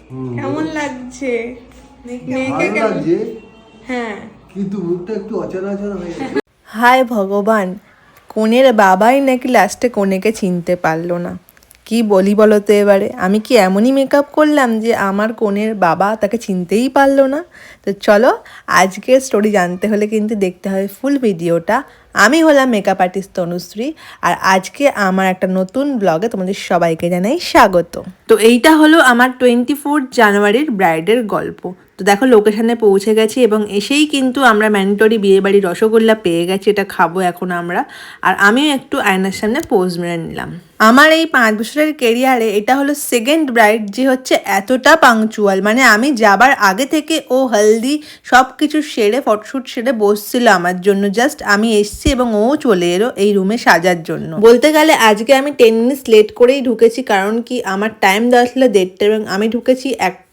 কেমন লাগছে ভালো লাগছে, হ্যাঁ কিন্তু মুখটা একটু অচেনা অচেনা হয়ে গেছে। হায় ভগবান, কনের বাবাই নাকি লাস্টে কনেকে চিনতে পারলো না। কি বলি বলো তো এবারে, আমি কি এমনই মেকআপ করলাম যে আমার কনের বাবা তাকে চিনতেই পারলো না? তো চলো, আজকের স্টোরি জানতে হলে কিন্তু দেখতে হবে ফুল ভিডিওটা। আমি হলাম মেকআপ আর্টিস্ট তনুশ্রী, আর আজকে আমার একটা নতুন ব্লগে তোমাদের সবাইকে জানাই স্বাগত। তো এইটা হলো আমার 24 জানুয়ারির ব্রাইডের গল্প। তো দেখো, লোকেশনে পৌঁছে গেছি এবং এসেই কিন্তু আমরা ম্যান্ডেটরি বিয়েবাড়ির রসগোল্লা পেয়ে গেছি, এটা খাবো এখন আমরা। আর আমিও একটু আয়নার সামনে পোজ মেরে নিলাম। আমার এই 5 বছরের কেরিয়ারে এটা হলো সেকেন্ড ব্রাইড যে হচ্ছে এতটা পাংচুয়াল, মানে আমি যাবার আগে থেকে ও হলদি সব কিছু সেরে ফটোশ্যুট সেরে বসছিল আমার জন্য। জাস্ট আমি এসছি এবং ও চলে এলো এই রুমে সাজার জন্য। বলতে গেলে আজকে আমি 10 মিনিটস লেট করেই ঢুকেছি, কারণ কি আমার টাইম দেওয়া ছিল 1:30 এবং আমি ঢুকেছি 1টা